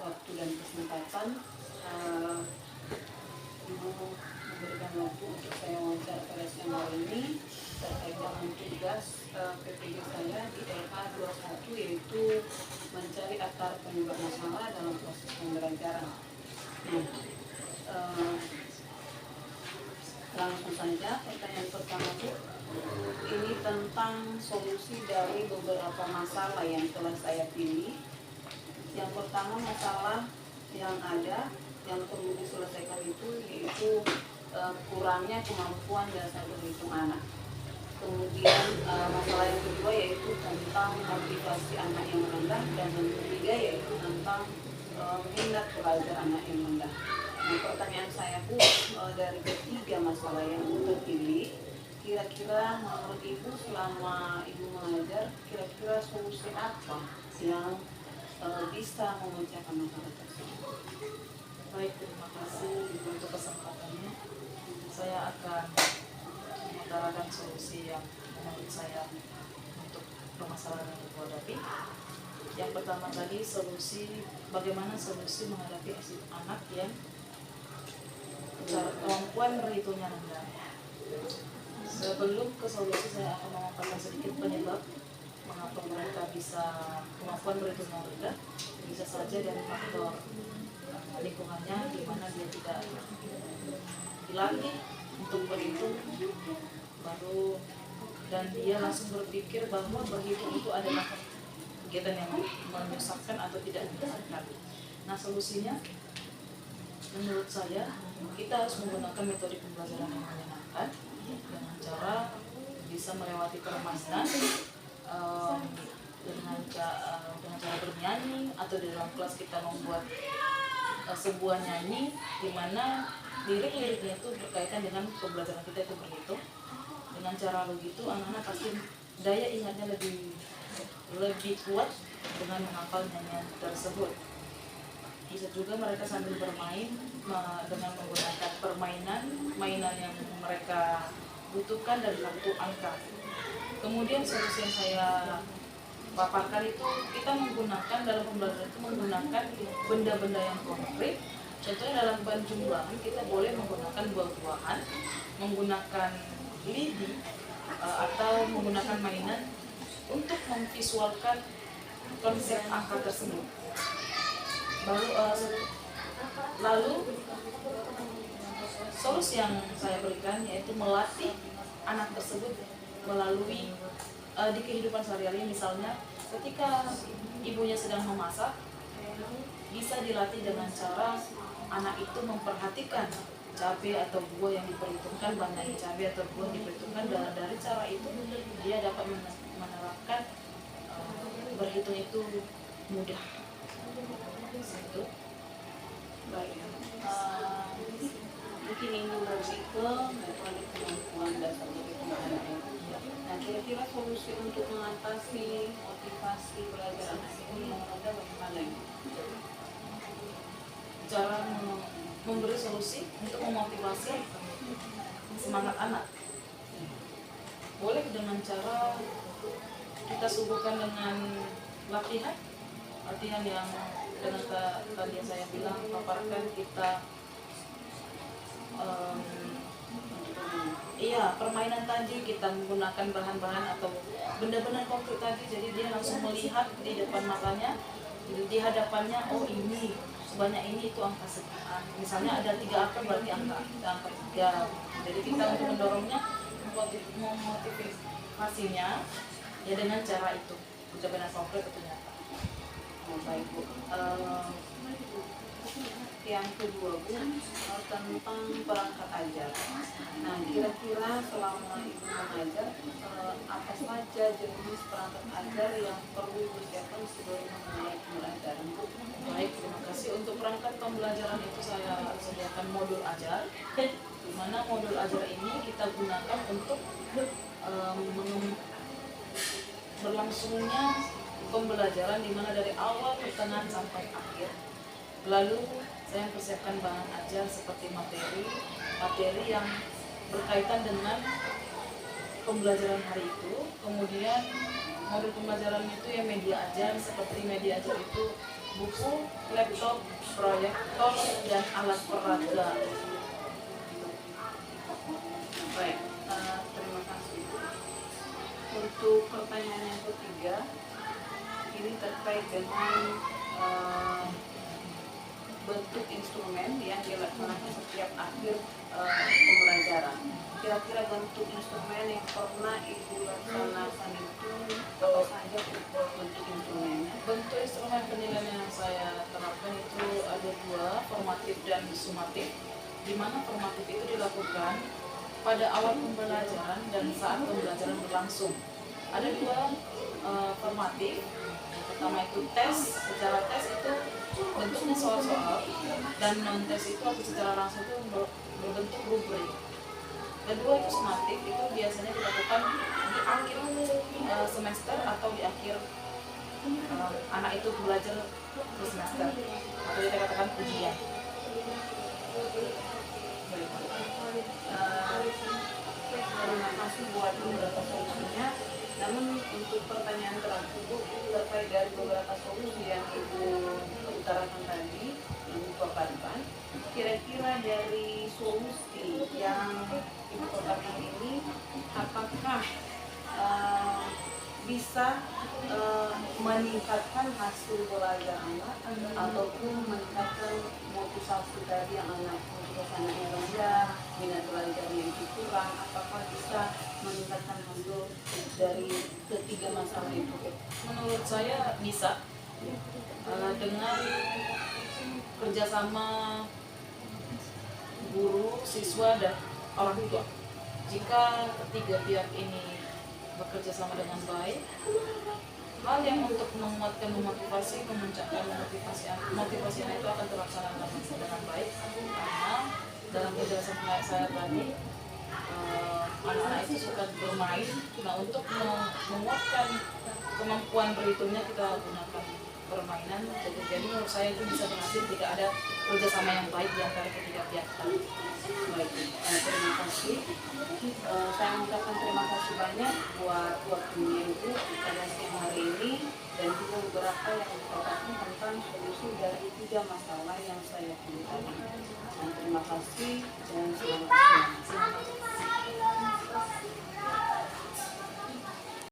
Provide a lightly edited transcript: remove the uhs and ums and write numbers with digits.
waktu dan kesempatan Ibu memberikan waktu untuk saya wawancara pada siang hari ini terkait dengan tugas PPG saya di LK 21, yaitu mencari akar penyebab masalah dalam proses pembelajaran. Nah, langsung saja pertanyaan pertama Bu, ini tentang solusi dari beberapa masalah yang telah saya pilih. Yang pertama, masalah yang ada yang perlu diselesaikan itu yaitu kurangnya kemampuan dasar berhitung anak. Kemudian masalah yang kedua yaitu tentang motivasi anak yang rendah, dan yang ketiga yaitu tentang minat belajar anak yang rendah. Nah, pertanyaan saya Bu, dari ketiga masalah yang terpilih, kira-kira menurut Ibu selama Ibu mengajar, kira-kira solusi apa yang bisa memecahkan masalah tersebut? Baik, terima kasih Ibu untuk kesempatannya. Saya akan mengutarakan solusi yang menurut saya untuk permasalahan yang Ibu hadapi. Yang pertama tadi, bagaimana solusi menghadapi anak yang kemampuan berhitungnya rendah. Sebelum ke solusi, saya akan memaparkan sedikit penyebab mengapa mereka bisa kemampuan berhitungnya rendah. Bisa saja dari faktor lingkungannya, di mana dia tidak dilatih untuk berhitung baru, dan dia langsung berpikir bahwa berhitung itu adalah kegiatan yang menyusahkan atau tidak menyusahkan. Nah, solusinya menurut saya kita harus menggunakan metode pembelajaran yang menyenangkan dengan cara bisa melewati permainan dengan cara bernyanyi, atau di dalam kelas kita membuat sebuah nyanyi di mana lirik-liriknya itu berkaitan dengan pembelajaran kita itu berhitung. Dengan cara begitu anak-anak pasti daya ingatnya lebih kuat dengan menghafal nyanyian tersebut. Bisa juga mereka sambil bermain dengan menggunakan mainan yang mereka butuhkan dari kartu angka. Kemudian solusi yang saya paparkan itu, kita menggunakan dalam pembelajaran itu menggunakan benda-benda yang konkret. Contohnya dalam penjumlahan kita boleh menggunakan buah-buahan, menggunakan lidi, atau menggunakan mainan untuk memvisualkan konsep angka tersebut. Lalu solusi yang saya berikan yaitu melatih anak tersebut melalui di kehidupan sehari-hari. Misalnya ketika ibunya sedang memasak, bisa dilatih dengan cara anak itu memperhatikan cabai atau buah yang diperhitungkan, banyak cabai atau buah yang diperhitungkan. Dari cara itu dia dapat menerapkan berhitung itu mudah. Itu Baik. Mungkin ini lebih ke metode kemampuan dasar berhitung anak ya. Nah, kira-kira solusi untuk mengatasi motivasi belajar anak ini yang rendah bagaimana ya? cara memberi solusi untuk memotivasi semangat anak. Boleh dengan cara kita suguhkan dengan latihan yang dengan tadi yang saya bilang, paparkan kita permainan tadi, kita menggunakan bahan-bahan atau benda-benda konkret tadi, jadi dia langsung melihat di depan matanya, di hadapannya, oh ini sebanyak ini itu angka sekian. Misalnya ada 3 angka, berarti angka 3. Jadi kita untuk mendorongnya, memotivasinya ya dengan cara itu, benda-benda konkret atau nyata. Baik Bu. Yang kedua Bu, tentang perangkat ajar. Nah, kira-kira selama Ibu mengajar, apa saja jenis perangkat ajar yang perlu disiapkan sebelum memulai pembelajaran Bu? Baik, terima kasih. Untuk perangkat pembelajaran itu saya sediakan modul ajar, di mana modul ajar ini kita gunakan untuk berlangsungnya pembelajaran, di mana dari awal, pertengahan sampai akhir. Lalu saya mempersiapkan bahan ajar seperti materi yang berkaitan dengan pembelajaran hari itu. Kemudian modul pembelajaran itu ya media ajar, seperti media ajar itu buku, laptop, proyektor, dan alat peraga. Baik, terima kasih. Untuk pertanyaan yang ketiga, ini terkait dengan bentuk instrumen yang dilaksanakan setiap akhir pembelajaran. Kira-kira bentuk instrumen yang pernah Ibu laksanakan itu apa saja bentuk instrumennya? Bentuk instrumen penilaian yang saya terapkan itu ada dua, formatif dan sumatif, di mana formatif itu dilakukan pada awal pembelajaran dan saat pembelajaran berlangsung. Ada dua formatif. Yang pertama itu tes. Secara tes itu bentuknya soal-soal, dan non tes itu atau secara langsung itu berbentuk rubrik. Kedua itu sumatif, itu biasanya dilakukan di akhir semester atau di akhir anak itu belajar ke semester, atau kita katakan ujian. Terima kasih buat beberapa solusinya. Namun untuk pertanyaan terakhir Bu, terkait dari beberapa solusi yang Ibu utarakan tadi, Ibu paparkan, kira-kira dari solusi yang Ibu utarakan ini, apakah bisa meningkatkan hasil belajar anak ataupun meningkatkan motivasi tadi yang anak motivasinya rendah, minat belajarnya itu kurang, apakah bisa meningkatkan hasil dari ketiga masalah itu? Menurut saya bisa, dengan kerjasama guru, siswa, dan orang tua. Jika ketiga pihak ini bekerja sama dengan baik, hal yang untuk menguatkan, memotivasi, memuncakkan motivasi anak itu akan terlaksana dengan baik, karena dalam penjelasan saya tadi, anak-anak itu suka bermain. Nah, untuk menguatkan kemampuan berhitungnya kita gunakan permainan. Jadi menurut saya itu bisa berhasil jika ada kerjasama yang baik di antara ketiga pihak tadi. Baik, terima kasih. Saya mengucapkan terima kasih banyak buat waktunya Ibu pada siang hari ini, dan juga beberapa yang dikatakan tentang solusi dari 3 masalah yang saya pilih tadi. Terima kasih dan selamat siang.